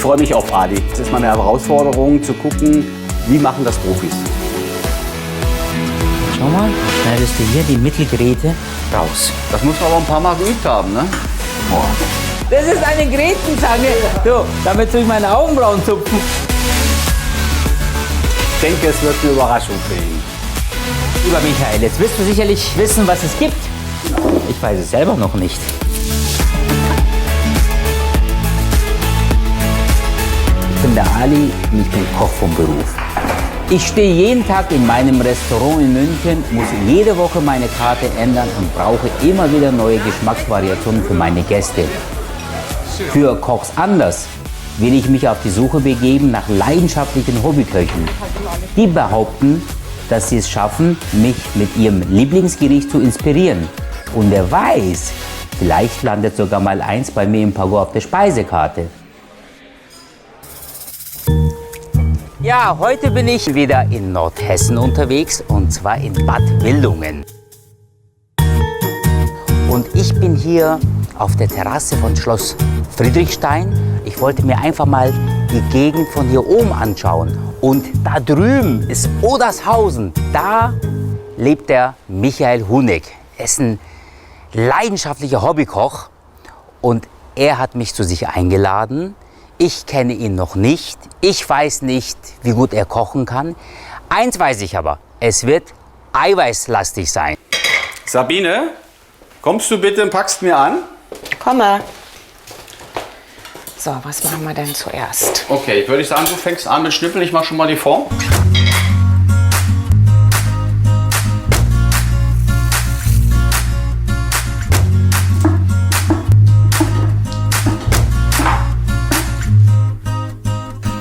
freue mich auf Ali. Es ist meine Herausforderung, zu gucken, wie machen das Profis. Schau mal, schneidest du hier die Mittelgräte raus. Das muss man aber ein paar Mal geübt haben, ne? Boah. Das ist eine Grätenzange. So, damit tue ich meine Augenbrauen zupfen. Ich denke, es wird eine Überraschung für ihn. Lieber Michael, jetzt wirst du sicherlich wissen, was es gibt. Ich weiß es selber noch nicht. Ich bin der Ali und ich bin Koch vom Beruf. Ich stehe jeden Tag in meinem Restaurant in München, muss jede Woche meine Karte ändern und brauche immer wieder neue Geschmacksvariationen für meine Gäste. Für Kochs anders will ich mich auf die Suche begeben nach leidenschaftlichen Hobbyköchen. Die behaupten, dass sie es schaffen, mich mit ihrem Lieblingsgericht zu inspirieren. Und wer weiß, vielleicht landet sogar mal eins bei mir im Pago auf der Speisekarte. Ja, heute bin ich wieder in Nordhessen unterwegs und zwar in Bad Wildungen. Und ich bin hier auf der Terrasse von Schloss Friedrichstein. Ich wollte mir einfach mal die Gegend von hier oben anschauen. Und da drüben ist Odershausen. Da lebt der Michael Huneck. Er ist ein leidenschaftlicher Hobbykoch und er hat mich zu sich eingeladen. Ich kenne ihn noch nicht. Ich weiß nicht, wie gut er kochen kann. Eins weiß ich aber, es wird eiweißlastig sein. Sabine, kommst du bitte und packst mir an? Komme. So, was machen wir denn zuerst? Okay, würde ich sagen, du fängst an mit Schnippeln. Ich mache schon mal die Form.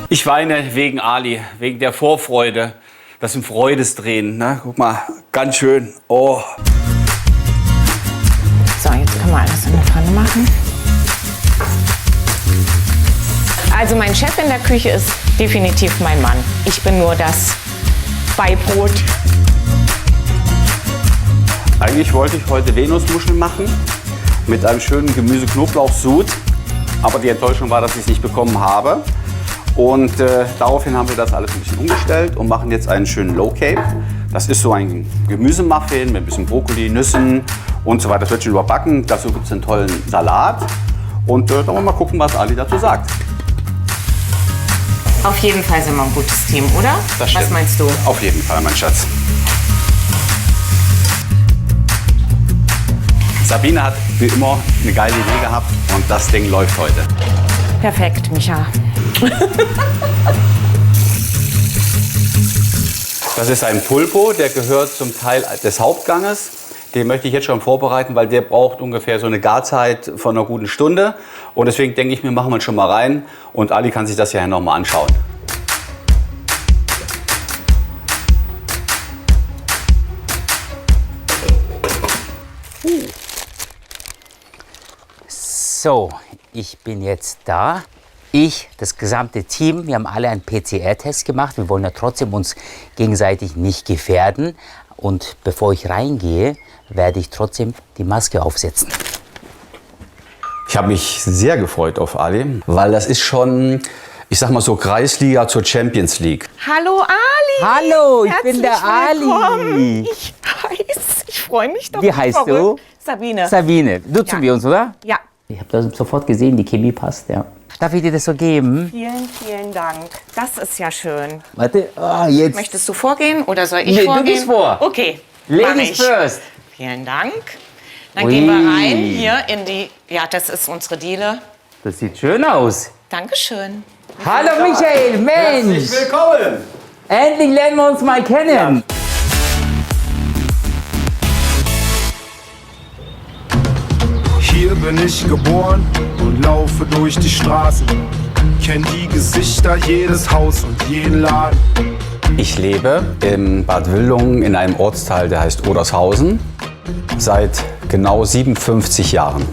Ich weine wegen Ali, wegen der Vorfreude. Das sind Freudestränen, ne? Guck mal, ganz schön. Oh. So, jetzt können wir alles in der Pfanne machen. Also mein Chef in der Küche ist definitiv mein Mann. Ich bin nur das Beibrot. Eigentlich wollte ich heute Venusmuscheln machen mit einem schönen Gemüse-Knoblauch-Sud. Aber die Enttäuschung war, dass ich es nicht bekommen habe. Und daraufhin haben wir das alles ein bisschen umgestellt und machen jetzt einen schönen Low Cape. Das ist so ein Gemüsemuffin mit ein bisschen Brokkoli, Nüssen und so weiter. Das wird schon überbacken. Dazu gibt es einen tollen Salat. Und dann wollen wir mal gucken, was Ali dazu sagt. Auf jeden Fall sind wir ein gutes Team, oder? Das stimmt. Was meinst du? Auf jeden Fall, mein Schatz. Sabine hat wie immer eine geile Idee gehabt und das Ding läuft heute. Perfekt, Micha. Das ist ein Pulpo, der gehört zum Teil des Hauptganges. Den möchte ich jetzt schon vorbereiten, weil der braucht ungefähr so eine Garzeit von einer guten Stunde. Und deswegen denke ich mir, machen wir ihn schon mal rein. Und Ali kann sich das ja noch mal anschauen. So, ich bin jetzt da. Ich, das gesamte Team, wir haben alle einen PCR-Test gemacht. Wir wollen ja trotzdem uns gegenseitig nicht gefährden. Und bevor ich reingehe, werde ich trotzdem die Maske aufsetzen. Ich habe mich sehr gefreut auf Ali, weil das ist schon, ich sag mal so, Kreisliga zur Champions League. Hallo Ali! Hallo, ich bin der willkommen. Ali. Ich freue mich doch. Wie heißt du? Sabine. Sabine. Duzen Ja. wir uns, oder? Ja. Ich habe das sofort gesehen, die Chemie passt, ja. Darf ich dir das so geben? Vielen, vielen Dank. Das ist ja schön. Warte, jetzt. Möchtest du vorgehen oder soll ich Nee, du vorgehen? gehst vor. Okay. mach Ladies ich. first. Vielen Dank. Dann Ui. gehen wir rein hier in die. Ja, das ist unsere Diele. Das sieht schön aus. Dankeschön. Hallo Michael, Mensch. willkommen! Endlich lernen wir uns mal kennen. Hier bin ich geboren und laufe durch die Straßen. Kenn die Gesichter, jedes Haus und jeden Laden. Ich lebe in Bad Wildungen in einem Ortsteil, der heißt Odershausen, seit genau 57 Jahren.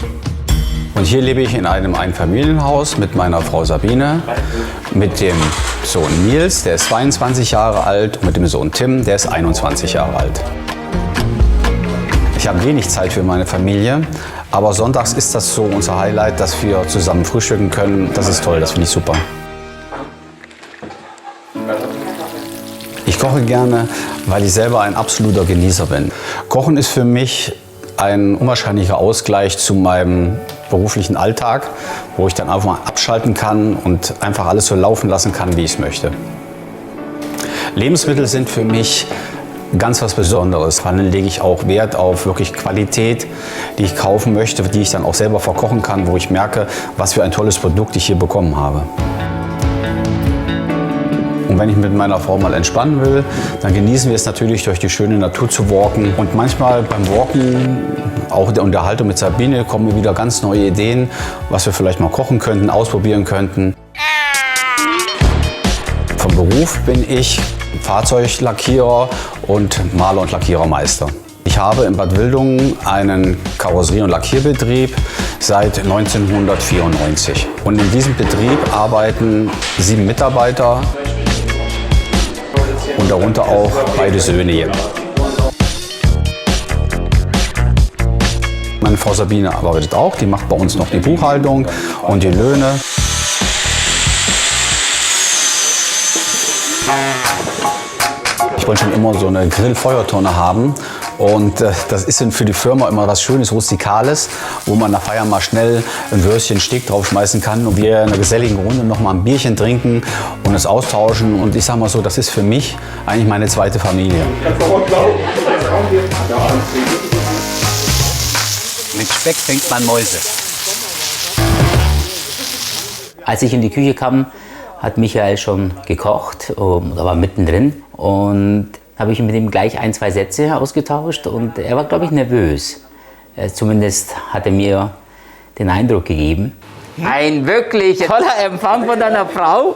Und hier lebe ich in einem Einfamilienhaus mit meiner Frau Sabine, mit dem Sohn Nils, der ist 22 Jahre alt, und mit dem Sohn Tim, der ist 21 Jahre alt. Ich habe wenig Zeit für meine Familie, Aber sonntags ist das so unser Highlight, dass wir zusammen frühstücken können. Das ist toll, das finde ich super. Ich koche gerne, weil ich selber ein absoluter Genießer bin. Kochen ist für mich ein unwahrscheinlicher Ausgleich zu meinem beruflichen Alltag, wo ich dann einfach mal abschalten kann und einfach alles so laufen lassen kann, wie ich es möchte. Lebensmittel sind für mich ganz was Besonderes. Vor allem lege ich auch Wert auf wirklich Qualität, die ich kaufen möchte, die ich dann auch selber verkochen kann, wo ich merke, was für ein tolles Produkt ich hier bekommen habe. Und wenn ich mit meiner Frau mal entspannen will, dann genießen wir es natürlich, durch die schöne Natur zu walken. Und manchmal beim Walken, auch der Unterhaltung mit Sabine, kommen mir wieder ganz neue Ideen, was wir vielleicht mal kochen könnten, ausprobieren könnten. Vom Beruf bin ich Fahrzeuglackierer und Maler- und Lackierermeister. Ich habe in Bad Wildungen einen Karosserie- und Lackierbetrieb seit 1994. Und in diesem Betrieb arbeiten 7 Mitarbeiter und darunter auch beide Söhne hier. Meine Frau Sabine arbeitet auch, die macht bei uns noch die Buchhaltung und die Löhne. Ich wollte schon immer so eine Grillfeuertonne haben und das ist für die Firma immer was Schönes, Rustikales, wo man nach Feiern mal schnell ein Würstchen Steak draufschmeißen kann und wir in einer geselligen Runde noch mal ein Bierchen trinken und es austauschen. Und ich sage mal so, das ist für mich eigentlich meine zweite Familie. Mit Speck fängt man Mäuse. Als ich in die Küche kam, hat Michael schon gekocht, da war mittendrin, und habe ich mit ihm gleich 1, 2 Sätze ausgetauscht und er war, glaube ich, nervös. Zumindest hat er mir den Eindruck gegeben. Ein wirklich toller Empfang von deiner Frau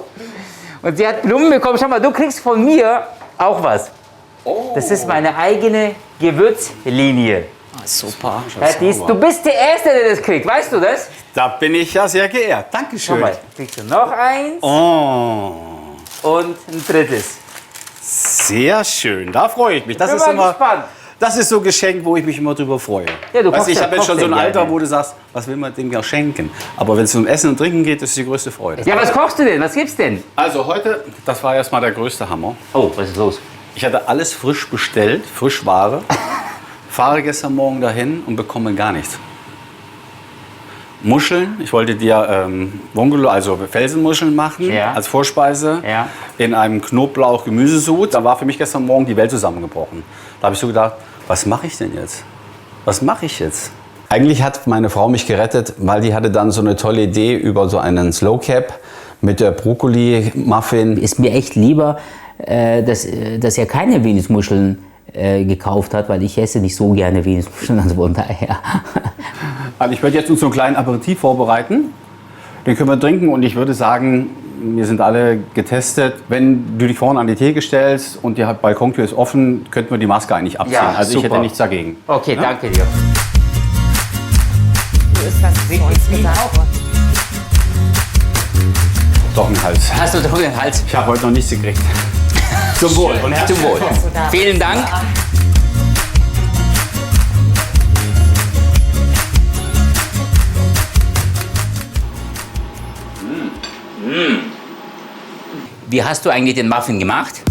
und sie hat Blumen bekommen. Schau mal, du kriegst von mir auch was. Das ist meine eigene Gewürzlinie. Super. Du bist der Erste, der das kriegt, weißt du das? Da bin ich ja sehr geehrt. Dankeschön. Schau mal, kriegst du noch eins Oh, und ein drittes. sehr schön. Da freue ich mich. Das Bin ist mal immer, gespannt. das ist so ein Geschenk, wo ich mich immer drüber freue. Ja, du Weißt, kochst ich ja- habe jetzt schon so ein kochst ja Alter, gerne. wo du sagst, was will man dem ja schenken? Aber wenn es um Essen und Trinken geht, ist es die größte Freude. Ja, was kochst du denn? Was gibt's denn? Also heute, das war erstmal der größte Hammer. Oh, was ist los? Ich hatte alles frisch bestellt, Frischware. Fahre gestern Morgen dahin und bekomme gar nichts. Muscheln, ich wollte dir Vongole, also Felsenmuscheln machen, Ja. als Vorspeise, Ja. in einem Knoblauch-Gemüsesud. Da war für mich gestern Morgen die Welt zusammengebrochen. Da habe ich so gedacht, was mache ich denn jetzt? Was mache ich jetzt? Eigentlich hat meine Frau mich gerettet, weil die hatte dann so eine tolle Idee über so einen Slow Cap mit der Brokkoli-Muffin. Ist mir echt lieber, dass er keine Venusmuscheln gekauft hat, weil ich esse nicht so gerne Venusmuscheln, also von daher. Also ich werde jetzt uns so einen kleinen Aperitif vorbereiten. Den können wir trinken und ich würde sagen, wir sind alle getestet. Wenn du dich vorne an die Theke stellst und die Balkontür ist offen, könnten wir die Maske eigentlich abziehen. Ja, also ich super. hätte nichts dagegen. Okay, Ja? danke dir. So ist das zu uns gesagt worden. Doch ein Hals. Hast du doch den Hals? Ich habe heute noch nichts gekriegt. Zum Wohl. Und Zum Wohl. Vielen Dank. Wie hast du eigentlich den Muffin gemacht?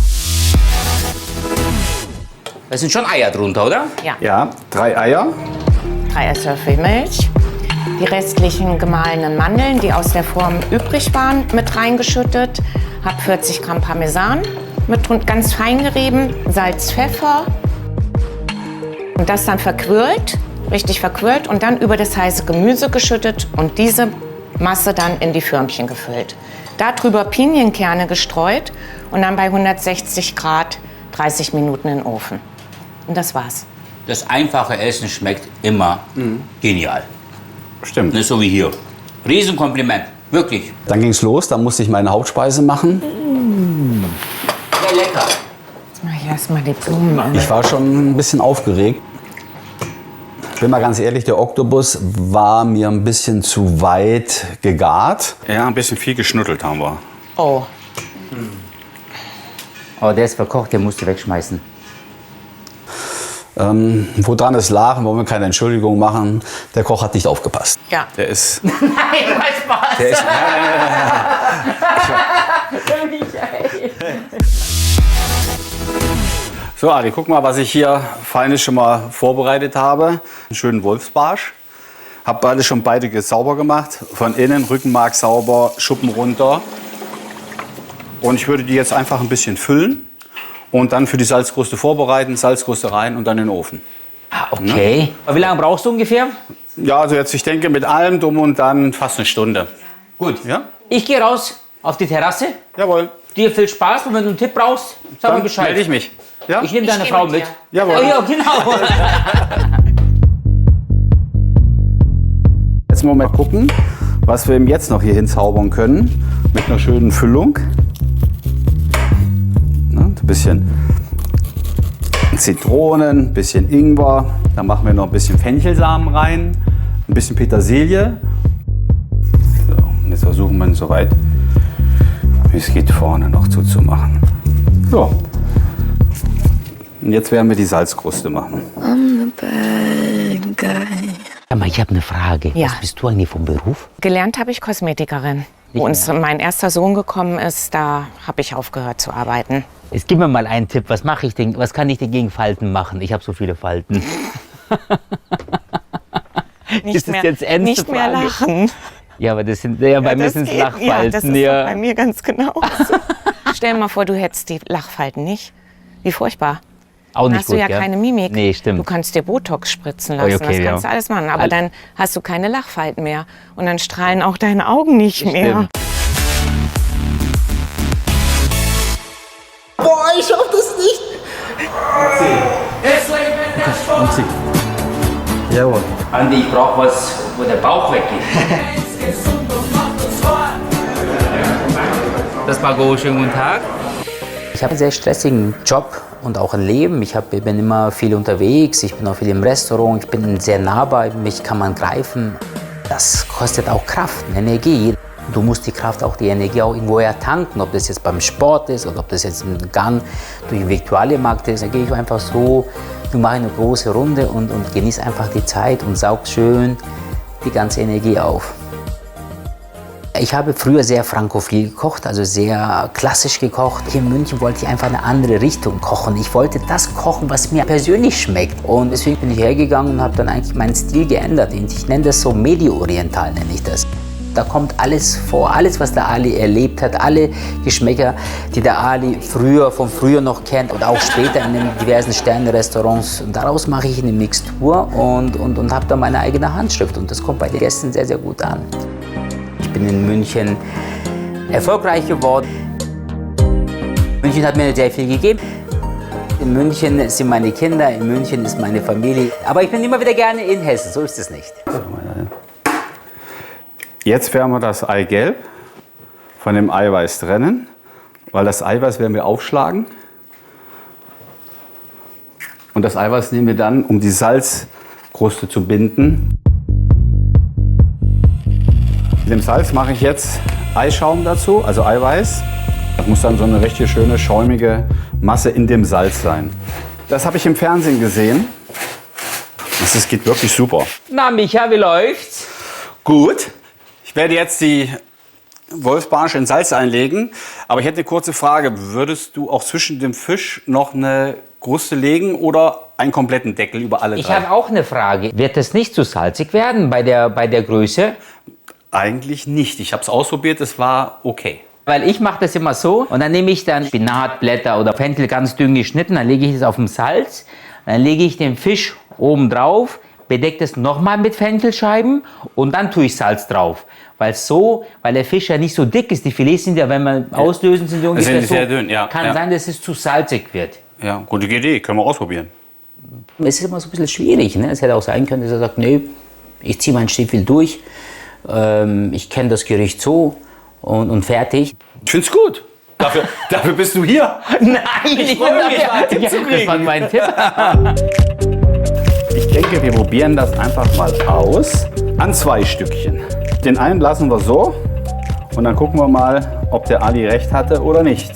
Da sind schon Eier drunter, oder? Ja, Ja, 3 Eier. 3 Esslöffel Milch. Die restlichen gemahlenen Mandeln, die aus der Form übrig waren, mit reingeschüttet. Hab 40 Gramm Parmesan mit ganz fein gerieben, Salz, Pfeffer. Und das dann verquirlt, richtig verquirlt und dann über das heiße Gemüse geschüttet und diese Masse dann in die Förmchen gefüllt. Darüber Pinienkerne gestreut und dann bei 160 Grad 30 Minuten in den Ofen. Und das war's. Das einfache Essen schmeckt immer genial. Stimmt. Nicht so wie hier. Riesenkompliment, wirklich. Dann ging es los, dann musste ich meine Hauptspeise machen. Sehr lecker. Jetzt mach ich erstmal die Blumen. Ich war schon ein bisschen aufgeregt. Ich bin mal ganz ehrlich, der Oktopus war mir ein bisschen zu weit gegart. Ja, ein bisschen viel geschnuddelt haben wir. Oh, Aber der ist verkocht, den musst du wegschmeißen. Woran es lag, wollen wir keine Entschuldigung machen. Der Koch hat nicht aufgepasst. Ja. Der ist. Nein, was Spaß. Der ist. So, Ari, guck mal, was ich hier Feines schon mal vorbereitet habe. Einen schönen Wolfsbarsch. Hab beide sauber gemacht. Von innen, Rückenmark sauber, Schuppen runter. Und ich würde die jetzt einfach ein bisschen füllen und dann für die Salzkruste vorbereiten, Salzkruste rein und dann in den Ofen. Ah, okay. Wie lange brauchst du ungefähr? Ja, also jetzt, ich denke, mit allem drum und dann fast eine Stunde. Gut. Ja? Ich gehe raus auf die Terrasse. Jawohl. Dir viel Spaß und wenn du einen Tipp brauchst, sag mir Dann Bescheid. melde ich mich. Ja? Ich nehme deine gehe Frau mit mit. dir. Jawohl. Ja, genau. Jetzt mal gucken, was wir ihm jetzt noch hier hinzaubern können. Mit einer schönen Füllung. Ein bisschen Zitronen, ein bisschen Ingwer. Dann machen wir noch ein bisschen Fenchelsamen rein. Ein bisschen Petersilie. So, und jetzt versuchen wir ihn so weit wie es geht vorne noch zuzumachen. So. Und jetzt werden wir die Salzkruste machen. Aber ich habe eine Frage. Ja. Was bist du eigentlich vom Beruf? Gelernt habe ich Kosmetikerin. Wo uns mein erster Sohn gekommen ist, da habe ich aufgehört zu arbeiten. Jetzt gib mir mal einen Tipp. Was mache ich denn? Was kann ich denn gegen Falten machen? Ich habe so viele Falten. Ist das jetzt ernste nicht mehr Frage? lachen. Ja, aber das sind ja, bei mir das sind es geht. Lachfalten. Ja, das ist Ja. doch bei mir ganz genau. Stell dir mal vor, du hättest die Lachfalten nicht. Wie furchtbar. Auch Dann nicht hast gut, du ja gell? keine Mimik. Nee, stimmt. Du kannst dir Botox spritzen lassen, Okay, das ja. kannst du alles machen. Aber All- dann hast du keine Lachfalten mehr. Und dann strahlen auch deine Augen nicht mehr. Stimmt. Boah, ich schaff das nicht. Jawohl. Andi, ich brauche was, wo der Bauch weggeht. Das war Go, schönen guten Tag. Ich habe einen sehr stressigen Job und auch ein Leben. Ich bin immer viel unterwegs, ich bin auch viel im Restaurant, ich bin sehr nah bei mich, kann man greifen. Das kostet auch Kraft, Energie. Du musst die Kraft, auch die Energie auch irgendwoher tanken, ob das jetzt beim Sport ist oder ob das jetzt im Gang durch den Viktualienmarkt ist. Da gehe ich einfach so, du machst eine große Runde und genieß einfach die Zeit und saug schön die ganze Energie auf. Ich habe früher sehr frankophil gekocht, also sehr klassisch gekocht. Hier in München wollte ich einfach eine andere Richtung kochen. Ich wollte das kochen, was mir persönlich schmeckt. Und deswegen bin ich hergegangen und habe dann eigentlich meinen Stil geändert. Ich nenne das so Medio-Oriental, nenne ich das. Da kommt alles vor, alles, was der Ali erlebt hat, alle Geschmäcker, die der Ali von früher noch kennt und auch später in den diversen Sterne-Restaurants. Und daraus mache ich eine Mixtur und habe dann meine eigene Handschrift. Und das kommt bei den Gästen sehr, sehr gut an. Ich bin in München erfolgreich geworden. München hat mir sehr viel gegeben. In München sind meine Kinder, in München ist meine Familie. Aber ich bin immer wieder gerne in Hessen, so ist es nicht. Jetzt werden wir das Eigelb von dem Eiweiß trennen, weil das Eiweiß werden wir aufschlagen. Und das Eiweiß nehmen wir dann, um die Salzkruste zu binden. Mit dem Salz mache ich jetzt Eischaum dazu, also Eiweiß. Das muss dann so eine richtig schöne, schäumige Masse in dem Salz sein. Das habe ich im Fernsehen gesehen. Das geht wirklich super. Na Micha, wie läuft's? Gut. Ich werde jetzt die Wolfsbarsch in Salz einlegen. Aber ich hätte eine kurze Frage. Würdest du auch zwischen dem Fisch noch eine Kruste legen oder einen kompletten Deckel über alle Ich drei? habe auch eine Frage. Wird es nicht zu salzig werden bei der Größe? Eigentlich nicht. Ich habe es ausprobiert, es war okay. Weil ich mache das immer so und dann nehme ich dann Spinatblätter oder Fenchel ganz dünn geschnitten, dann lege ich es auf dem Salz, dann lege ich den Fisch oben drauf, bedecke das nochmal mit Fenchelscheiben und dann tue ich Salz drauf. Weil der Fisch ja nicht so dick ist, die Filets sind ja, wenn man auslösen, sind die ungefähr sind sehr dünn, ja. Kann Ja. sein, dass es zu salzig wird. Ja, gute Idee. Können wir ausprobieren. Es ist immer so ein bisschen schwierig. Ne? Es hätte auch sein können, dass er sagt, nee, ich ziehe meinen Stiefel durch, ich kenne das Gericht so und fertig. Ich finde es gut. Dafür bist du hier. Nein, Ich freue mich, einen Tipp zu das kriegen. war mein Tipp. Ich denke, wir probieren das einfach mal aus. An 2 Stückchen. Den einen lassen wir so. Und dann gucken wir mal, ob der Ali recht hatte oder nicht.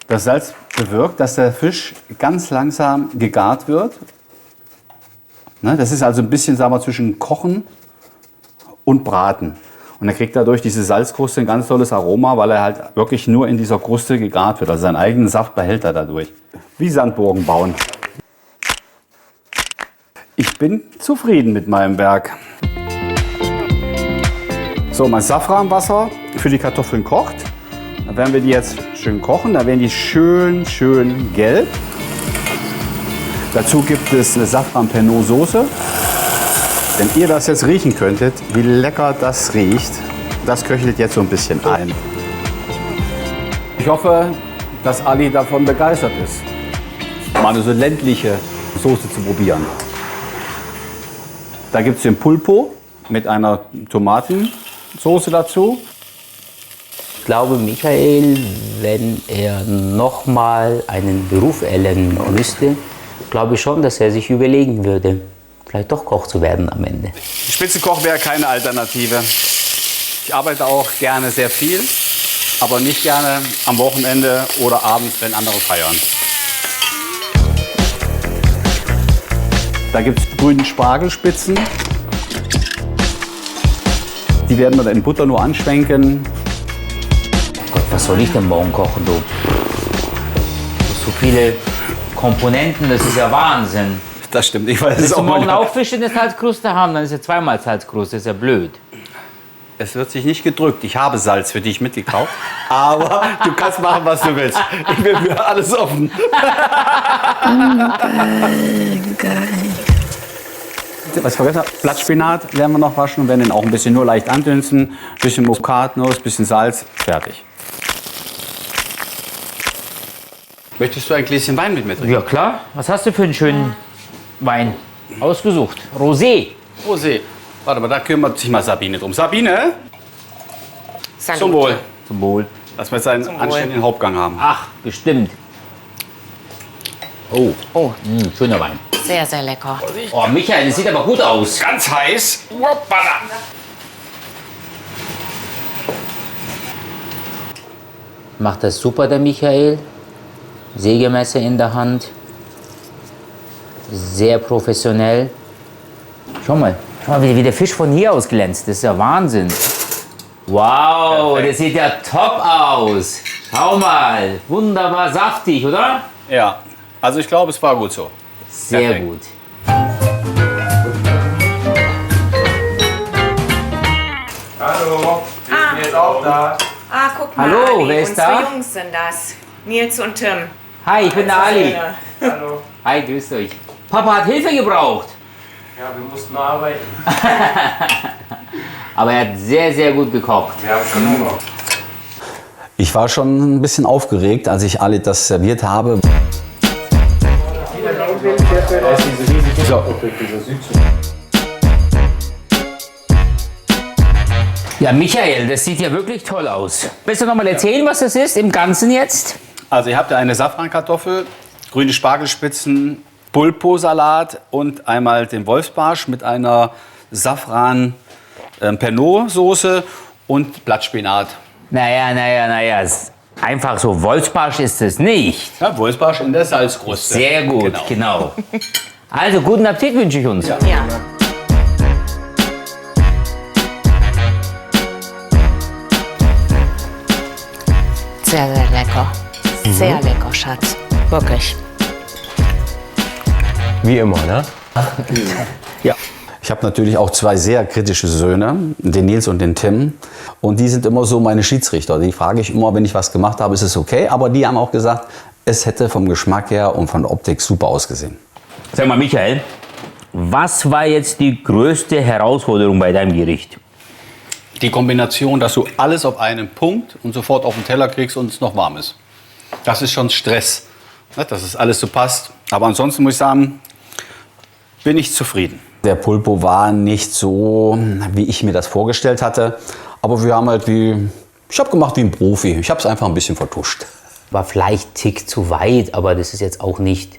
Das Salz bewirkt, dass der Fisch ganz langsam gegart wird. Ne, das ist also ein bisschen, sagen wir, zwischen Kochen und Braten. Und er kriegt dadurch diese Salzkruste ein ganz tolles Aroma, weil er halt wirklich nur in dieser Kruste gegart wird. Also seinen eigenen Saft behält er dadurch. Wie Sandburgen bauen. Ich bin zufrieden mit meinem Werk. So, mein Safranwasser für die Kartoffeln kocht. Dann werden wir die jetzt schön kochen. Dann werden die schön gelb. Dazu gibt es eine Safran-Pernod-Soße. Wenn ihr das jetzt riechen könntet, wie lecker das riecht, das köchelt jetzt so ein bisschen ein. Ich hoffe, dass Ali davon begeistert ist, mal eine so ländliche Soße zu probieren. Da gibt es den Pulpo mit einer Tomatensoße dazu. Ich glaube, Michael, wenn er noch mal einen Beruf erlernen müsste, glaube ich schon, dass er sich überlegen würde, vielleicht doch Koch zu werden am Ende. Spitzenkoch wäre keine Alternative. Ich arbeite auch gerne sehr viel, aber nicht gerne am Wochenende oder abends, wenn andere feiern. Da gibt es grüne Spargelspitzen. Die werden wir dann in Butter nur anschwenken. Gott, was soll ich denn morgen kochen, du? So viele Komponenten, das ist ja Wahnsinn. Das stimmt, ich weiß es Willst du auch morgen mal. auch Fisch in der Salzkruste haben, dann ist ja zweimal Salzkruste, ist ja blöd. Es wird sich nicht gedrückt. Ich habe Salz für dich mitgekauft. Aber du kannst machen, was du willst. Ich bin für alles offen. Was ich vergessen habe, Blattspinat werden wir noch waschen und werden den auch ein bisschen nur leicht andünsten. Ein bisschen Muskatnuss, ein bisschen Salz, fertig. Möchtest du ein Gläschen Wein mit mir trinken? Ja klar, was hast du für einen schönen Wein ausgesucht? Rosé. Rosé. Warte mal, da kümmert sich mal Sabine drum. Sabine, Salut. zum Wohl. Zum Wohl. Lass mal jetzt einen anständigen Hauptgang haben. Ach, bestimmt. Oh, schöner Wein. Sehr, sehr lecker. Oh, Michael, das sieht aber gut aus. Ganz heiß. Hoppala. Macht das super, der Michael. Sägemesser in der Hand. Sehr professionell. Schau mal, wie der Fisch von hier aus glänzt. Das ist ja Wahnsinn. Wow, Perfekt. das sieht ja top aus. Schau mal, wunderbar saftig, oder? Ja, also ich glaube, es war gut so. Sehr Perfekt. gut. Hallo, ich bin jetzt auch da. Ah, guck mal, Hallo, Ali, wer ist unsere da? Jungs sind das. Nils und Tim. Hi, ich bin der Ali. Hallo. Hi, grüßt euch. Papa hat Hilfe gebraucht. Ja, wir mussten arbeiten. Aber er hat sehr, sehr gut gekocht. Wir haben schon Hunger. Ich war schon ein bisschen aufgeregt, als ich Ali das serviert habe. So. Ja, Michael, das sieht ja wirklich toll aus. Willst du noch mal erzählen, was das ist im Ganzen jetzt? Also ihr habt ja eine Safrankartoffel, grüne Spargelspitzen, Pulpo-Salat und einmal den Wolfsbarsch mit einer Safran-Pernod-Soße und Blattspinat. Naja, einfach so Wolfsbarsch ist es nicht. Ja, Wolfsbarsch in der Salzkruste. Sehr gut, genau. Also, guten Appetit wünsche ich uns. Ja. Sehr, sehr lecker. Sehr lecker, Schatz. Wirklich. Wie immer, ne? Ja. Ich habe natürlich auch zwei sehr kritische Söhne, den Nils und den Tim. Und die sind immer so meine Schiedsrichter. Die frage ich immer, wenn ich was gemacht habe, ist es okay? Aber die haben auch gesagt, es hätte vom Geschmack her und von der Optik super ausgesehen. Sag mal, Michael, was war jetzt die größte Herausforderung bei deinem Gericht? Die Kombination, dass du alles auf einen Punkt und sofort auf den Teller kriegst und es noch warm ist. Das ist schon Stress, ne, dass es alles so passt. Aber ansonsten muss ich sagen, bin ich zufrieden. Der Pulpo war nicht so, wie ich mir das vorgestellt hatte. Aber wir haben halt ich habe gemacht wie ein Profi. Ich habe es einfach ein bisschen vertuscht. War vielleicht ein Tick zu weit, aber das ist jetzt auch nicht,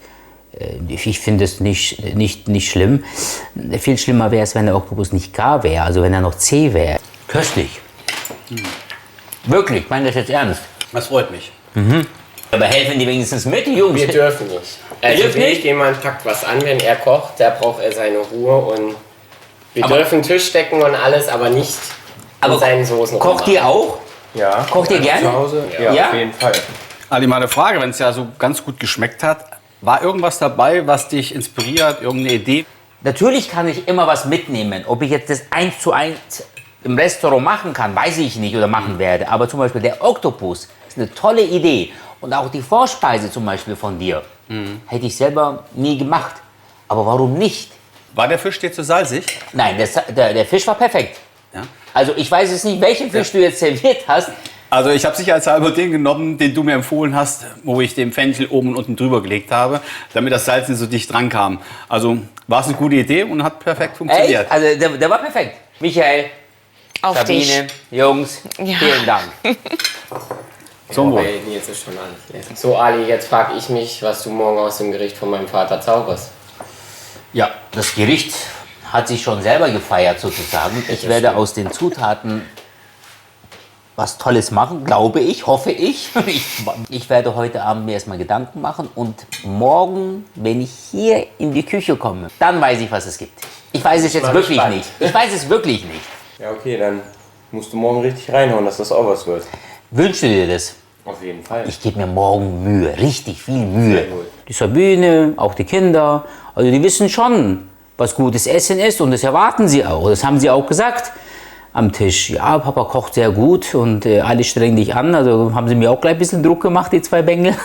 ich finde es nicht schlimm. Viel schlimmer wäre es, wenn der Oktopus nicht gar wäre, also wenn er noch zäh wäre. Köstlich. Wirklich, ich meine das jetzt ernst. Das freut mich. Aber helfen die wenigstens mit, die Jungs? Wir dürfen nicht. Also jemand packt was an, wenn er kocht, da braucht er seine Ruhe und wir dürfen Tisch decken und alles, aber nicht in seinen Soßen. Kocht ihr auch? Ja. Kocht ihr gerne? Zu Hause? Ja, auf jeden Fall. Ali, mal eine Frage, wenn es ja so ganz gut geschmeckt hat. War irgendwas dabei, was dich inspiriert, irgendeine Idee? Natürlich kann ich immer was mitnehmen. Ob ich jetzt das 1:1 im Restaurant machen kann, weiß ich nicht oder machen werde. Aber zum Beispiel der Oktopus ist eine tolle Idee. Und auch die Vorspeise zum Beispiel von dir hätte ich selber nie gemacht. Aber warum nicht? War der Fisch dir zu salzig? Nein, der Fisch war perfekt. Ja. Also ich weiß jetzt nicht, welchen Fisch du jetzt serviert hast. Also ich habe sicherheitshalber den genommen, den du mir empfohlen hast, wo ich den Fenchel oben und unten drüber gelegt habe, damit das Salz nicht so dicht dran kam. Also war es eine gute Idee und hat perfekt funktioniert. Echt? Also der war perfekt. Michael, Auf Sabine, Jungs, Ja. vielen Dank. Zum Wohl. Hey, jetzt ist schon alles leer. So, Ali, jetzt frage ich mich, was du morgen aus dem Gericht von meinem Vater zauberst. Ja, das Gericht hat sich schon selber gefeiert sozusagen. Ich werde aus den Zutaten was Tolles machen, glaube ich, hoffe ich. Ich werde heute Abend mir erstmal Gedanken machen und morgen, wenn ich hier in die Küche komme, dann weiß ich, was es gibt. Ich weiß es jetzt mal wirklich gespannt. nicht. Ich weiß es wirklich nicht. Ja, okay, dann musst du morgen richtig reinhauen, dass das auch was wird. Wünschst du dir das? Auf jeden Fall. Ich gebe mir morgen Mühe, richtig viel Mühe. Sehr gut. Die Sabine, auch die Kinder, also die wissen schon, was gutes Essen ist und das erwarten sie auch. Das haben sie auch gesagt am Tisch. Ja, Papa kocht sehr gut und alle strengen dich an. Also haben sie mir auch gleich ein bisschen Druck gemacht, die zwei Bengel.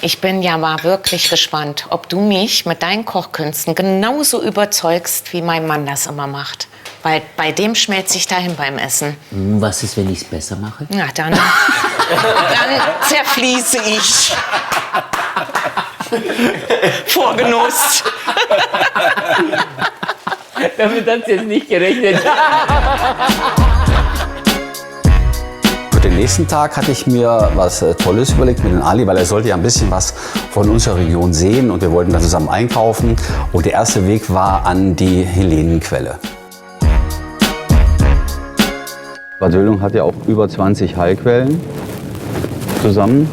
Ich bin ja mal wirklich gespannt, ob du mich mit deinen Kochkünsten genauso überzeugst, wie mein Mann das immer macht. Weil bei dem schmelze ich dahin beim Essen. Was ist, wenn ich es besser mache? Na, dann zerfließe ich. Vor Genuss. Damit hat sie jetzt nicht gerechnet. Für den nächsten Tag hatte ich mir was Tolles überlegt mit dem Ali, weil er sollte ja ein bisschen was von unserer Region sehen und wir wollten dann zusammen einkaufen. Und der erste Weg war an die Helenenquelle. Bad Sölung hat ja auch über 20 Heilquellen zusammen.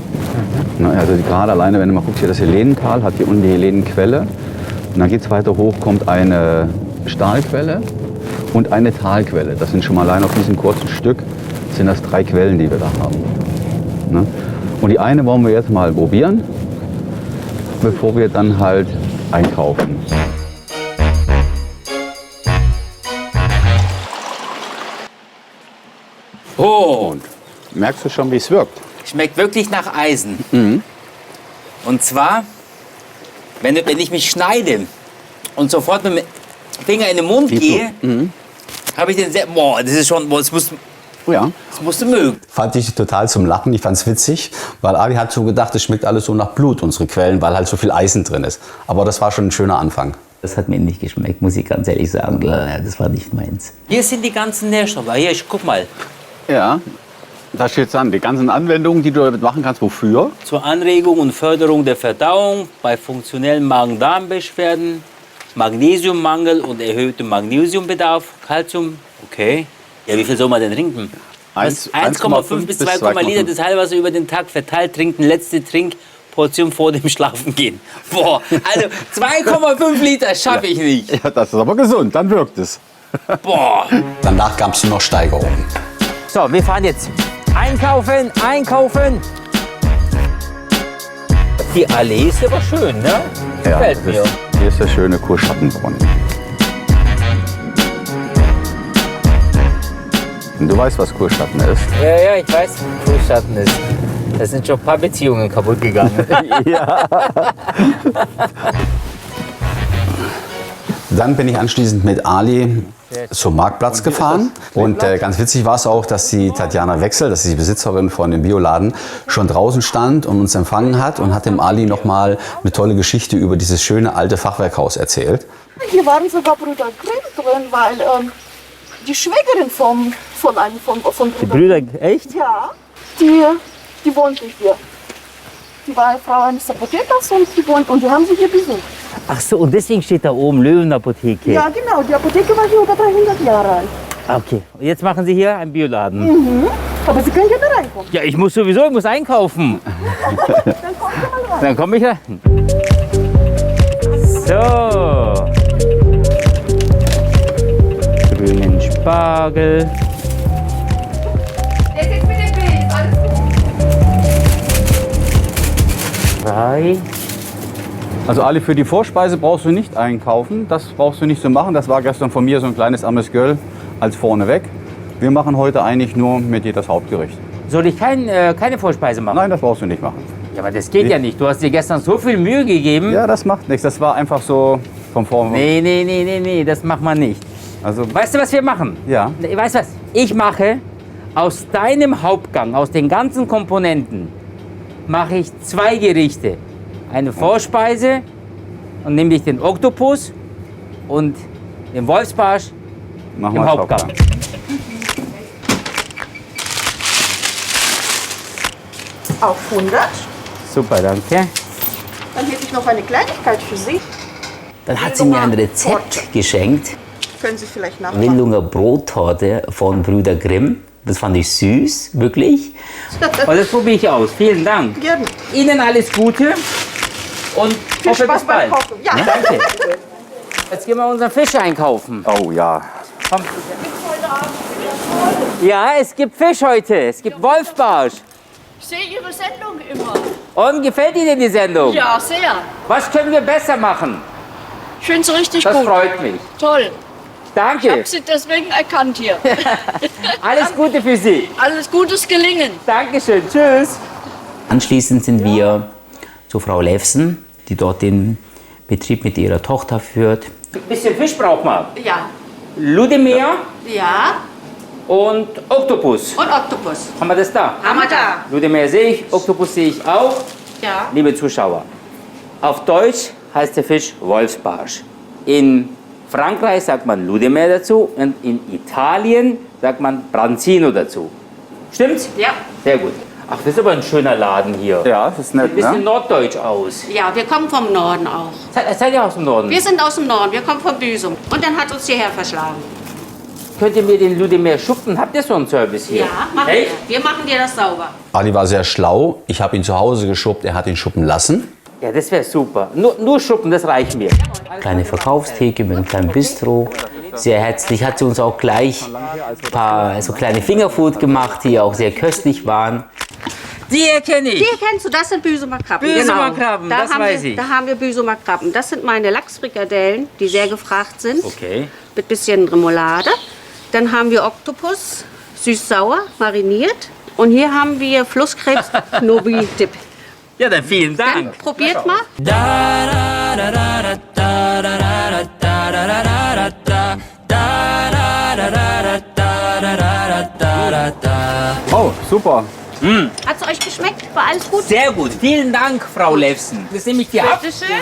Also gerade alleine, wenn du mal guckst, hier das Helenental hat hier unten die Helenenquelle. Und dann geht es weiter hoch, kommt eine Stahlquelle und eine Talquelle. Das sind schon mal allein auf diesem kurzen Stück sind das 3 Quellen, die wir da haben. Und die eine wollen wir jetzt mal probieren, bevor wir dann halt einkaufen. Oh, Und merkst du schon, wie es wirkt? schmeckt wirklich nach Eisen. Und zwar, wenn ich mich schneide und sofort mit dem Finger in den Mund gehe, habe ich den sehr, boah, das ist schon, boah, das musst du mögen. Fand ich total zum Lachen. Ich fand's witzig, weil Ali hat so gedacht, es schmeckt alles so nach Blut, unsere Quellen, weil halt so viel Eisen drin ist. Aber das war schon ein schöner Anfang. Das hat mir nicht geschmeckt, muss ich ganz ehrlich sagen. Das war nicht meins. Hier sind die ganzen Nährstoffe. Hier, guck mal. Ja, da steht dran, die ganzen Anwendungen, die du damit machen kannst, wofür? Zur Anregung und Förderung der Verdauung, bei funktionellen Magen-Darm-Beschwerden, Magnesiummangel und erhöhtem Magnesiumbedarf, Calcium, okay. Ja, wie viel soll man denn trinken? 1,5 bis 2,5 Liter des Heilwasser über den Tag verteilt trinken, letzte Trinkportion vor dem Schlafengehen. Boah, also 2,5 Liter schaffe ich nicht. Ja, das ist aber gesund, dann wirkt es. Boah. Danach gab es nur noch Steigerungen. So, wir fahren jetzt einkaufen, einkaufen. Die Allee ist aber schön, ne? Gefällt mir. Hier ist der schöne Kurschattenbrunnen. Und du weißt, was Kurschatten ist? Ja, ich weiß, was Kurschatten ist. Da sind schon ein paar Beziehungen kaputt gegangen. Dann bin ich anschließend mit Ali zum Marktplatz gefahren. Und ganz witzig war es auch, dass die Tatjana Wechsel, das ist die Besitzerin von dem Bioladen, schon draußen stand und uns empfangen hat und hat dem Ali noch mal eine tolle Geschichte über dieses schöne alte Fachwerkhaus erzählt. Hier waren sogar Brüder Grimm drin, weil die Schwägerin von Brüder, echt? Ja, die wohnte hier. Die war Frau eines Apothekers und die haben sie hier besucht. Ach so, und deswegen steht da oben Löwenapotheke. Ja, genau, die Apotheke war hier über 300 Jahre alt. Okay, und jetzt machen Sie hier einen Bioladen. Aber Sie können gerne reinkommen. Ja, ich muss einkaufen. Dann kommen Sie mal rein. Dann komme ich rein. So. Grünen Spargel. Der sitzt mit dem Bild, alles gut. Drei. Also Ali, für die Vorspeise brauchst du nicht einkaufen. Das brauchst du nicht zu machen. Das war gestern von mir so ein kleines Amesgöl als vorneweg. Wir machen heute eigentlich nur mit dir das Hauptgericht. Soll ich keine Vorspeise machen? Nein, das brauchst du nicht machen. Ja, aber das geht ja nicht. Du hast dir gestern so viel Mühe gegeben. Ja, das macht nichts. Das war einfach so vom Vorn. Nee, das macht man nicht. Also, Weißt du, was wir machen? ja. Weißt du was? Ich mache aus deinem Hauptgang, aus den ganzen Komponenten, mache ich 2 Gerichte. Eine Vorspeise und nämlich den Oktopus und den Wolfsbarsch Machen im wir Hauptgang. Auf 100. Super, danke. Dann hätte ich noch eine Kleinigkeit für Sie. Dann hat sie mir ein Rezept geschenkt. Können Sie vielleicht nachmachen. Willunger Brottorte von Brüder Grimm. Das fand ich süß, wirklich. Und das probiere ich aus. Vielen Dank. Gerne. Ihnen alles Gute und Viel hoffe Spaß bis beim bald. Kochen. Ja. Danke. Jetzt gehen wir unseren Fisch einkaufen. Oh ja. Komm. Ja, es gibt Fisch heute. Es gibt Wolfsbarsch. Ich sehe Ihre Sendung immer. Und gefällt Ihnen die Sendung? Ja, sehr. Was können wir besser machen? Ich finde es richtig Das gut. freut mich. Toll. Ich Danke. habe Sie deswegen erkannt hier. Alles Gute für Sie. Alles Gutes gelingen. Dankeschön. Tschüss. Anschließend sind wir zu Frau Levsen, die dort den Betrieb mit ihrer Tochter führt. Ein bisschen Fisch braucht man. Ja. Ludemeer Ja. und Oktopus. Und Oktopus. Haben wir das da? Haben wir da. Ludemeer sehe ich, Oktopus sehe ich auch. Ja. Liebe Zuschauer, auf Deutsch heißt der Fisch Wolfsbarsch. In Frankreich sagt man Ludemeer dazu und in Italien sagt man Branzino dazu. Stimmt's? Ja. Sehr gut. Ach, das ist aber ein schöner Laden hier. Ja, das ist nett, Ein bisschen ne? norddeutsch aus. Ja, wir kommen vom Norden auch. Seid ihr aus dem Norden? Wir sind aus dem Norden, wir kommen von Büsum. Und dann hat uns hierher verschlagen. Könnt ihr mir den Ludemeer schuppen? Habt ihr so einen Service hier? Ja, machen Echt? wir. Wir machen dir das sauber. Ali war sehr schlau. Ich habe ihn zu Hause geschubbt, er hat ihn schuppen lassen. Ja, das wäre super. Nur schuppen, das reicht mir. Kleine Verkaufstheke mit einem kleinen Bistro. Sehr herzlich. Hat sie uns auch gleich ein paar so kleine Fingerfood gemacht, die auch sehr köstlich waren. Die erkenne ich. Die kennst du, das sind Büsumer Krabben. Büsumer Krabben, Da das haben weiß wir, ich. Da haben wir Büsumer Krabben. Das sind meine Lachsfrikadellen, die sehr gefragt sind. Okay. Mit bisschen Remoulade. Dann haben wir Oktopus, süß-sauer, mariniert. Und hier haben wir Flusskrebs, Knobi-Dip. Ja, dann vielen Dann Dank. probiert mal. Oh, super. Hat es euch geschmeckt? War alles gut? Sehr gut. Vielen Dank, Frau Levsen. Das nehme ich dir ab. Bitte schön.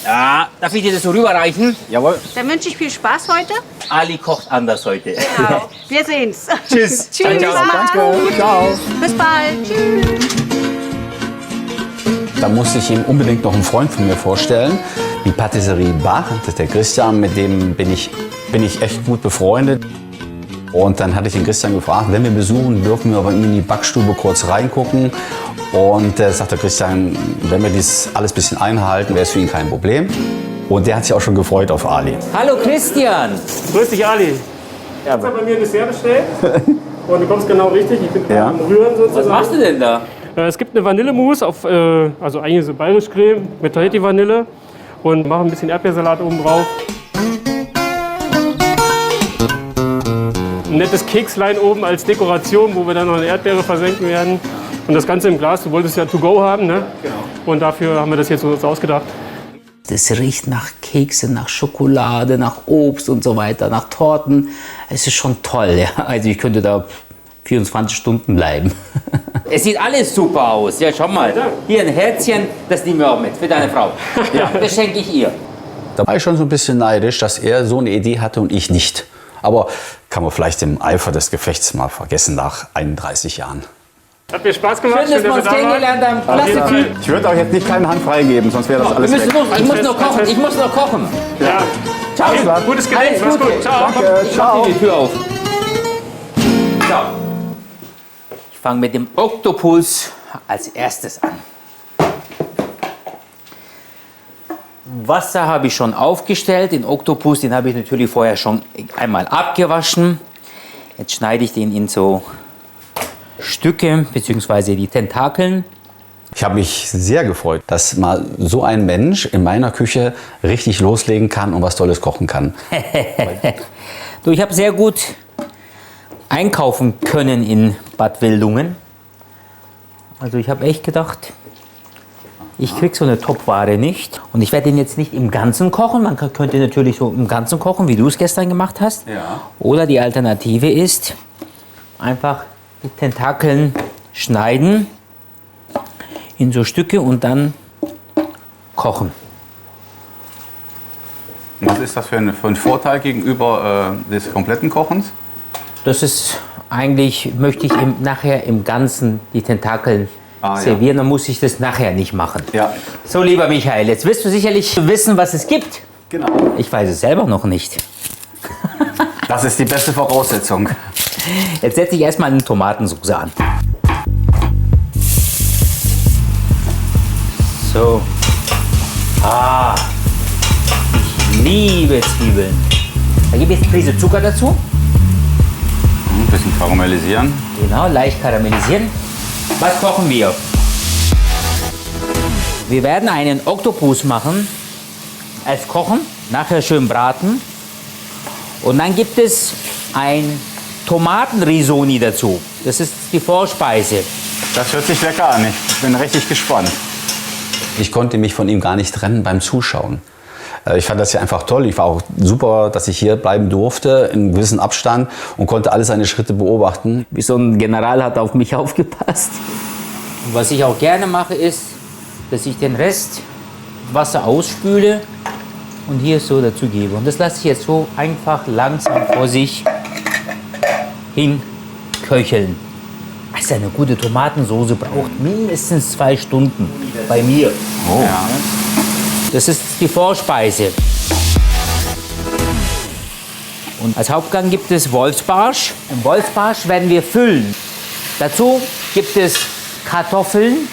Ja, darf ich dir das so rüberreichen? Jawohl. Dann wünsche ich viel Spaß heute. Ali kocht anders heute. Genau. Wir sehen's. Tschüss. Tschüss. Danke. Macht's gut. Ciao. Bis bald. Tschüss. Da musste ich ihm unbedingt noch einen Freund von mir vorstellen, die Patisserie Bach. Das ist der Christian, mit dem bin ich echt gut befreundet. Und dann hatte ich den Christian gefragt, wenn wir besuchen, dürfen wir bei ihm in die Backstube kurz reingucken. Und sagt der Christian, wenn wir das alles ein bisschen einhalten, wäre es für ihn kein Problem. Und der hat sich auch schon gefreut auf Ali. Hallo Christian. Grüß dich, Ali. Du hast bei mir ein Dessert bestellt. Und du kommst genau richtig. Ich bin gerade am Rühren sozusagen. Was machst du denn da? Es gibt eine Vanillemousse, also eigentlich so bayerisch Creme mit Tahiti-Vanille. Und mache ein bisschen Erdbeersalat oben drauf. Ein nettes Kekslein oben als Dekoration, wo wir dann noch eine Erdbeere versenken werden. Und das Ganze im Glas. Du wolltest ja to go haben, ne? Genau. Und dafür haben wir das jetzt so ausgedacht. Das riecht nach Kekse, nach Schokolade, nach Obst und so weiter, nach Torten. Es ist schon toll, ja. Also ich könnte da 24 Stunden bleiben. Es sieht alles super aus. Ja, schau mal. Hier ein Herzchen, das nehmen wir auch mit für deine Frau. Ja, das schenke ich ihr. Da war ich schon so ein bisschen neidisch, dass er so eine Idee hatte und ich nicht. Aber kann man vielleicht im Eifer des Gefechts mal vergessen nach 31 Jahren. Hat mir Spaß gemacht. Schön, dass wir uns da wart. kennengelernt haben. Klasse Typ. Ich würde euch jetzt nicht keine Hand freigeben, sonst wäre das alles weg. Ich muss noch kochen. Ich muss noch kochen. Ja. Ciao. Gutes Gelingen. Alles Mach's Gute. gut. Ciao. Danke, Ich ciao. mach dir die Tür auf. Ciao. fange mit dem Oktopus als erstes an. Wasser habe ich schon aufgestellt. Den Oktopus, den habe ich natürlich vorher schon einmal abgewaschen. Jetzt schneide ich den in so Stücke, beziehungsweise die Tentakeln. Ich habe mich sehr gefreut, dass mal so ein Mensch in meiner Küche richtig loslegen kann und was Tolles kochen kann. Du, ich habe sehr gut einkaufen können in Bad Wildungen. Also ich habe echt gedacht, ich kriege so eine Top-Ware nicht. Und ich werde den jetzt nicht im Ganzen kochen. Man könnte natürlich so im Ganzen kochen, wie du es gestern gemacht hast. Ja. Oder die Alternative ist, einfach die Tentakeln schneiden in so Stücke und dann kochen. Was ist das für ein Vorteil gegenüber des kompletten Kochens? Das ist eigentlich, möchte ich nachher im Ganzen die Tentakeln servieren, dann muss ich das nachher nicht machen. Ja. So, lieber Michael, jetzt wirst du sicherlich wissen, was es gibt. Genau. Ich weiß es selber noch nicht. Das ist die beste Voraussetzung. Jetzt setze ich erstmal eine Tomatensauce an. So. Ich liebe Zwiebeln. Da gebe ich jetzt eine Prise Zucker dazu. Ein bisschen karamellisieren. Genau, leicht karamellisieren. Was kochen wir? Wir werden einen Oktopus machen. Erst kochen, nachher schön braten. Und dann gibt es ein Tomatenrisoni dazu. Das ist die Vorspeise. Das hört sich lecker an. Ich bin richtig gespannt. Ich konnte mich von ihm gar nicht trennen beim Zuschauen. Ich fand das ja einfach toll. Ich war auch super, dass ich hier bleiben durfte, in einem gewissen Abstand und konnte alle seine Schritte beobachten. Wie so ein General hat auf mich aufgepasst. Und was ich auch gerne mache, ist, dass ich den Rest Wasser ausspüle und hier so dazu gebe. Und das lasse ich jetzt so einfach langsam vor sich hin köcheln. Also eine gute Tomatensauce braucht mindestens 2 Stunden bei mir. Oh. Ja. Das ist die Vorspeise. Und als Hauptgang gibt es Wolfsbarsch. Im Wolfsbarsch werden wir füllen. Dazu gibt es Kartoffeln,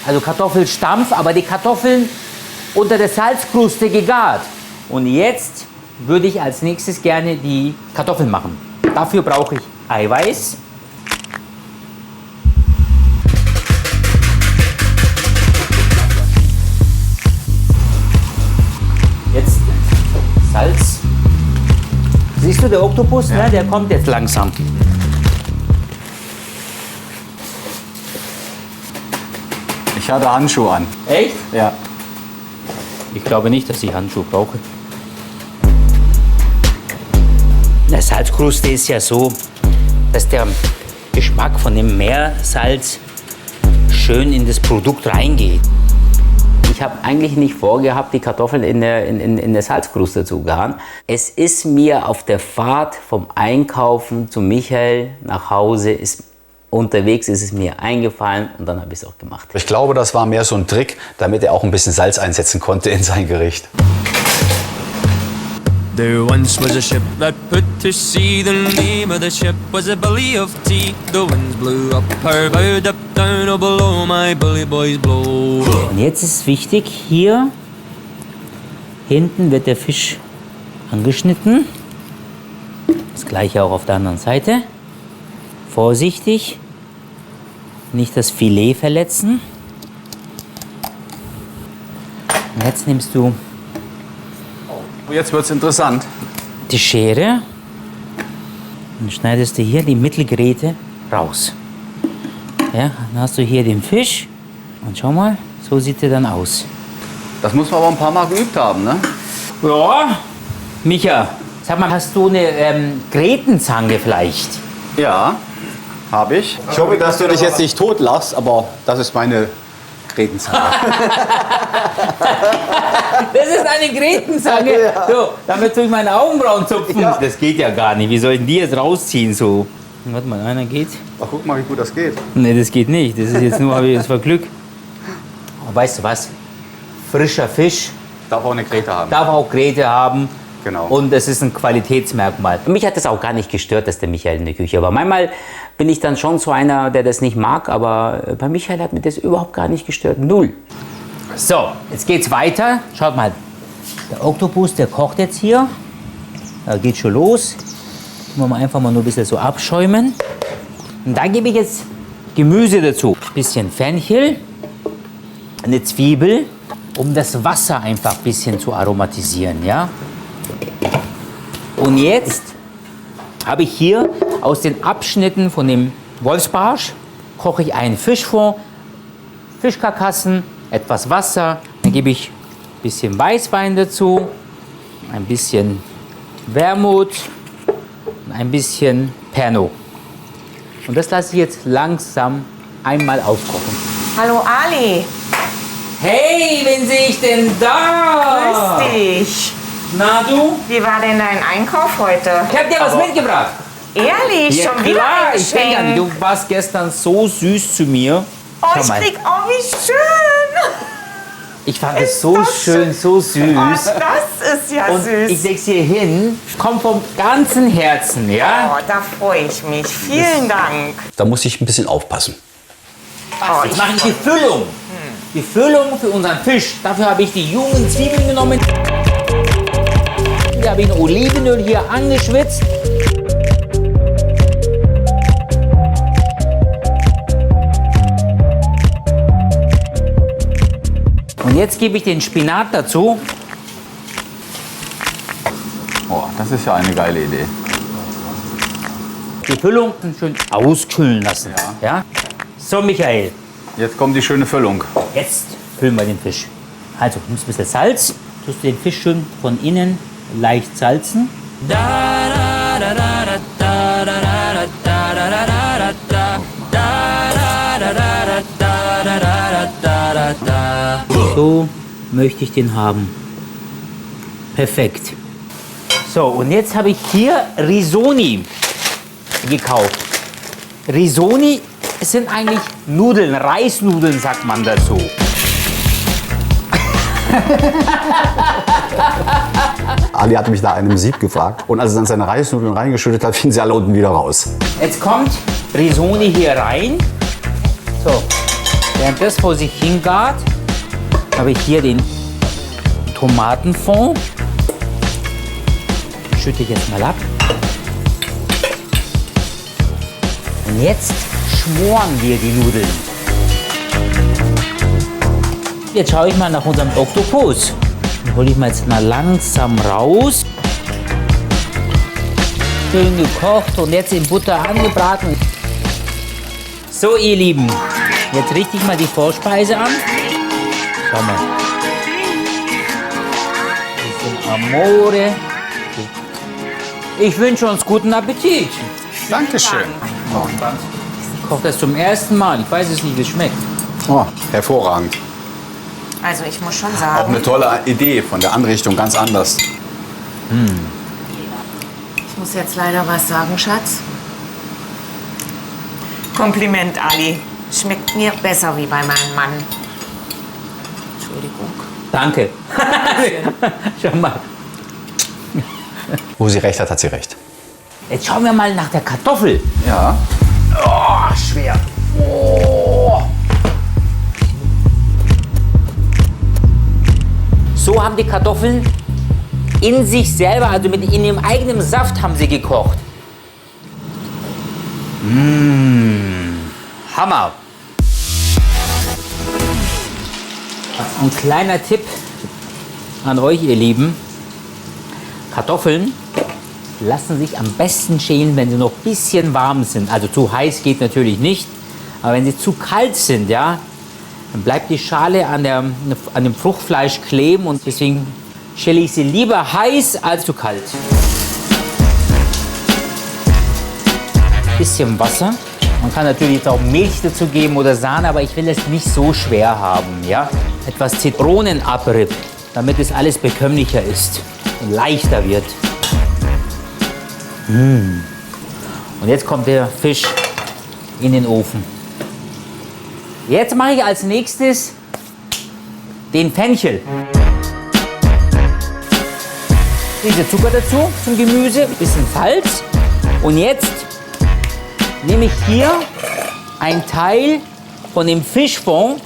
also Kartoffelstampf, aber die Kartoffeln unter der Salzkruste gegart. Und jetzt würde ich als nächstes gerne die Kartoffeln machen. Dafür brauche ich Eiweiß. Jetzt Salz. Siehst du, der Oktopus, ja, ne, der kommt jetzt langsam. Ich hatte Handschuhe an. Echt? Ja. Ich glaube nicht, dass ich Handschuhe brauche. Der Salzkruste ist ja so, dass der Geschmack von dem Meersalz schön in das Produkt reingeht. Ich habe eigentlich nicht vorgehabt, die Kartoffeln in der Salzkruste zu garen. Es ist mir auf der Fahrt vom Einkaufen zu Michael nach Hause, unterwegs ist es mir eingefallen und dann habe ich es auch gemacht. Ich glaube, das war mehr so ein Trick, damit er auch ein bisschen Salz einsetzen konnte in sein Gericht. There once was a ship that put to sea. The name of the ship was a Billy of Tea. The winds blew up her bow, up down, oh below my bully boys blow. Und jetzt ist wichtig, hier hinten wird der Fisch angeschnitten. Das gleiche auch auf der anderen Seite. Vorsichtig, nicht das Filet verletzen. Und jetzt nimmst du Jetzt wird es interessant. die Schere und schneidest du hier die Mittelgräte raus. Ja, dann hast du hier den Fisch und schau mal, so sieht er dann aus. Das muss man aber ein paar Mal geübt haben, ne? Ja, Micha, sag mal, hast du eine Grätenzange vielleicht? Ja, habe ich. Ich hoffe, dass du dich jetzt nicht totlachst, aber das ist meine Grätenzange. Das ist eine Grätenzange. Ja. So, damit tue ich meine Augenbrauen zupfen. Ja. Das geht ja gar nicht. Wie soll ich die jetzt rausziehen so? Warte mal, einer geht. Ach, guck mal, wie gut das geht. Nee, das geht nicht. Das ist jetzt nur, das war Glück. Aber weißt du was? Frischer Fisch. Darf auch eine Gräte haben. Darf auch Gräte haben. Genau. Und es ist ein Qualitätsmerkmal. Mich hat es auch gar nicht gestört, dass der Michael in der Küche war. Manchmal bin ich dann schon so einer, der das nicht mag, aber bei Michael hat mir das überhaupt gar nicht gestört. Null. So, jetzt geht's weiter. Schaut mal, der Oktopus, der kocht jetzt hier. Da geht schon los. Wollen wir einfach mal nur ein bisschen so abschäumen. Und da gebe ich jetzt Gemüse dazu. Ein bisschen Fenchel, eine Zwiebel, um das Wasser einfach ein bisschen zu aromatisieren. Ja? Und jetzt habe ich hier aus den Abschnitten von dem Wolfsbarsch, koche ich einen Fischfond, Fischkarkassen, etwas Wasser. Dann gebe ich ein bisschen Weißwein dazu, ein bisschen Wermut und ein bisschen Pernod. Und das lasse ich jetzt langsam einmal aufkochen. Hallo Ali. Hey, wen sehe ich denn da? Grüß dich. Na du? Wie war denn dein Einkauf heute? Ich habe dir was mitgebracht. Ehrlich? Ja, Schon wieder klar, ein ich denke an dich. Geschenk? Du warst gestern so süß zu mir. Oh, Schau ich mal. krieg, oh, wie schön. Ich fand es so schön, so süß. Oh, das ist ja Und süß. ich leg's hier hin. Kommt vom ganzen Herzen, ja? Oh, da freue ich mich. Vielen Dank. Da muss ich ein bisschen aufpassen. Oh, Jetzt mache ich die Füllung. Die Füllung für unseren Fisch. Dafür habe ich die jungen Zwiebeln genommen. Hier habe ich ein Olivenöl hier angeschwitzt. Und jetzt gebe ich den Spinat dazu. Oh, das ist ja eine geile Idee. Die Füllung schön auskühlen lassen. Ja. So, Michael, Jetzt kommt die schöne Füllung. jetzt füllen wir den Fisch. Also, du nimmst ein bisschen Salz. Tust du den Fisch schön von innen leicht salzen. So möchte ich den haben. Perfekt. So, und jetzt habe ich hier Risoni gekauft. Risoni sind eigentlich Nudeln, Reisnudeln sagt man dazu. Ali hatte mich nach einem Sieb gefragt und als er dann seine Reisnudeln reingeschüttet hat, fielen sie alle unten wieder raus. Jetzt kommt Risoni hier rein. So, während das vor sich hingart, habe ich hier den Tomatenfond. Schütte ich jetzt mal ab. Und jetzt schmoren wir die Nudeln. Jetzt schaue ich mal nach unserem Oktopus. Den hole ich mal jetzt mal langsam raus. Schön gekocht und jetzt in Butter angebraten. So, ihr Lieben, jetzt richte ich mal die Vorspeise an. Schau mal. Bisschen Amore. Ich wünsche uns guten Appetit. Dankeschön. Ich koche das zum ersten Mal. Ich weiß es nicht, wie es schmeckt. Oh, hervorragend. Also ich muss schon Auch sagen, eine tolle Idee von der Anrichtung, ganz anders. ich muss jetzt leider was sagen, Schatz. Kompliment, Ali. Schmeckt mir besser wie bei meinem Mann. Entschuldigung. Danke. Schau mal. Wo sie recht hat, hat sie recht. Jetzt schauen wir mal nach der Kartoffel. Ja. Oh, schwer. Oh. So haben die Kartoffeln in sich selber, also in ihrem eigenen Saft haben sie gekocht. Hammer. Ein kleiner Tipp an euch, ihr Lieben. Kartoffeln lassen sich am besten schälen, wenn sie noch ein bisschen warm sind. Also zu heiß geht natürlich nicht, aber wenn sie zu kalt sind, ja, dann bleibt die Schale an dem Fruchtfleisch kleben und deswegen schäle ich sie lieber heiß als zu kalt. Bisschen Wasser. Man kann natürlich jetzt auch Milch dazu geben oder Sahne, aber ich will es nicht so schwer haben. Ja? Etwas Zitronenabrieb, damit es alles bekömmlicher ist und leichter wird. Und jetzt kommt der Fisch in den Ofen. Jetzt mache ich als nächstes den Fenchel. Prise Zucker dazu zum Gemüse, bisschen Salz. Und jetzt nehme ich hier einen Teil von dem Fischfond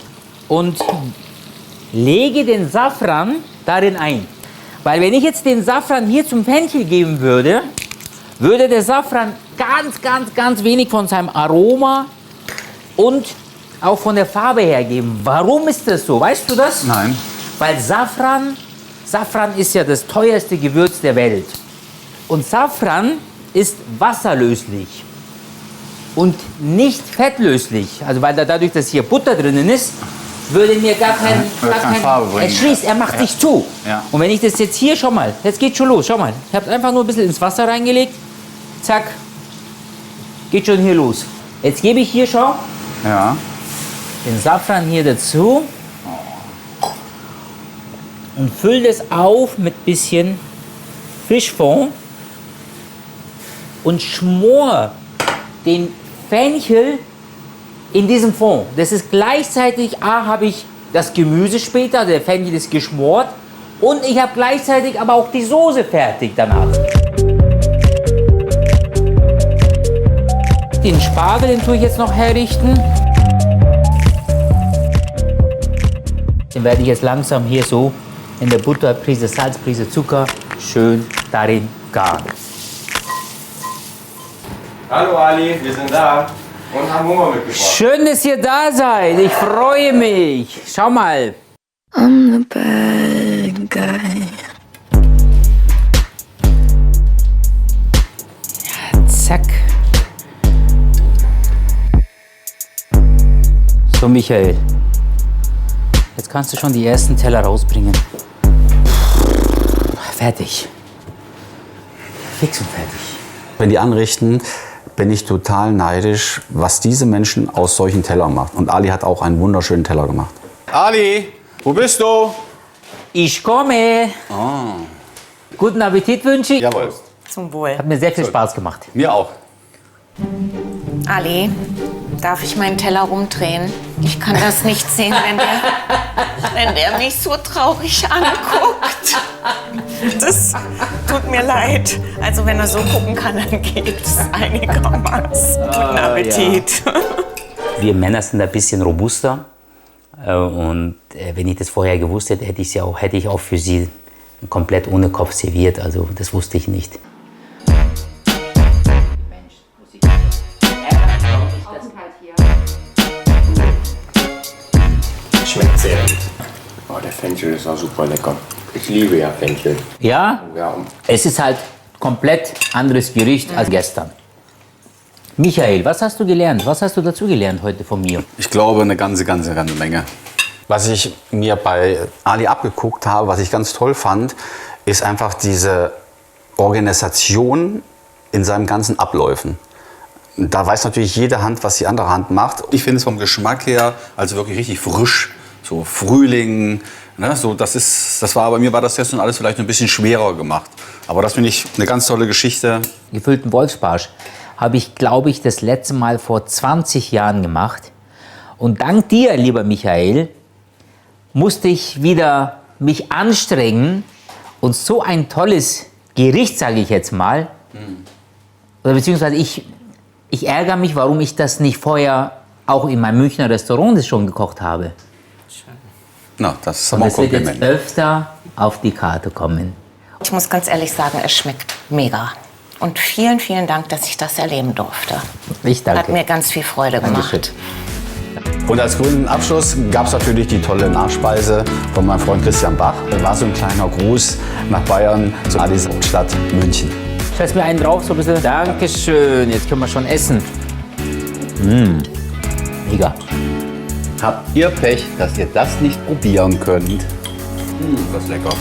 und lege den Safran darin ein. Weil wenn ich jetzt den Safran hier zum Fenchel geben würde, würde der Safran ganz wenig von seinem Aroma und auch von der Farbe her geben. Warum ist das so? Weißt du das? Nein. Weil Safran ist ja das teuerste Gewürz der Welt. Und Safran ist wasserlöslich und nicht fettlöslich. Also weil dadurch, dass hier Butter drinnen ist, würde mir gar kein Farbe bringen. Er schließt, er macht sich zu. Ja. Und wenn ich das jetzt hier, schau mal, jetzt geht schon los, schau mal. Ich habe einfach nur ein bisschen ins Wasser reingelegt, zack, geht schon hier los. Jetzt gebe ich hier, schau, Ja. den Safran hier dazu und fülle das auf mit bisschen Fischfond und schmor den Fenchel in diesem Fond. Das ist gleichzeitig, habe ich das Gemüse später, der Fenchel ist geschmort und ich habe gleichzeitig aber auch die Soße fertig danach. Den Spargel, den tue ich jetzt noch herrichten. Den werde ich jetzt langsam hier so in der Butter, Prise Salz, Prise Zucker, schön darin garen. Hallo Ali, wir sind da und haben Hunger mitgebracht. Schön, dass ihr da seid. Ich freue mich. Schau mal. I'm the bad guy. Ja, zack. So, Michael. Jetzt kannst du schon die ersten Teller rausbringen. Fertig. Fix und fertig. Wenn die anrichten, bin ich total neidisch, was diese Menschen aus solchen Tellern machen. Und Ali hat auch einen wunderschönen Teller gemacht. Ali, wo bist du? Ich komme. Guten Appetit wünsche ich. Jawohl. Zum Wohl. Hat mir sehr viel Spaß gemacht. Mir auch. Ali, darf ich meinen Teller rumdrehen? Ich kann das nicht sehen, wenn der mich so traurig anguckt. Das tut mir leid. Also wenn er so gucken kann, dann geht es einigermaßen. Guten Appetit. Wir Männer sind ein bisschen robuster. Und wenn ich das vorher gewusst hätte, hätte ich auch für sie komplett ohne Kopf serviert. Also das wusste ich nicht. Schmeckt sehr gut. Oh, der Fenchel ist auch super lecker. Ich liebe ja Fenchel. Ja? Ja. Es ist halt komplett anderes Gericht als gestern. Michael, was hast du gelernt? Was hast du dazu gelernt heute von mir? Ich glaube, eine ganze Menge. Was ich mir bei Ali abgeguckt habe, was ich ganz toll fand, ist einfach diese Organisation in seinen ganzen Abläufen. Da weiß natürlich jede Hand, was die andere Hand macht. Ich finde es vom Geschmack her also wirklich richtig frisch, so Frühling. Ne, so bei mir war das jetzt alles vielleicht ein bisschen schwerer gemacht. Aber das finde ich eine ganz tolle Geschichte. Gefüllten Wolfsbarsch habe ich, glaube ich, das letzte Mal vor 20 Jahren gemacht. Und dank dir, lieber Michael, musste ich wieder mich anstrengen und so ein tolles Gericht, sage ich jetzt mal, oder beziehungsweise ich ärgere mich, warum ich das nicht vorher auch in meinem Münchner Restaurant das schon gekocht habe. Na, das ist Und aber ein das wird jetzt Kompliment. öfter auf die Karte kommen. Ich muss ganz ehrlich sagen, es schmeckt mega. Und vielen, vielen Dank, dass ich das erleben durfte. Ich danke. Hat mir ganz viel Freude gemacht. Und als grünen Abschluss gab es natürlich die tolle Nachspeise von meinem Freund Christian Bach. Das war so ein kleiner Gruß nach Bayern, zu Alis Hauptstadt München. Scheiß mir einen drauf, so ein bisschen. Dankeschön, jetzt können wir schon essen. Mega. Habt ihr Pech, dass ihr das nicht probieren könnt? Das ist lecker.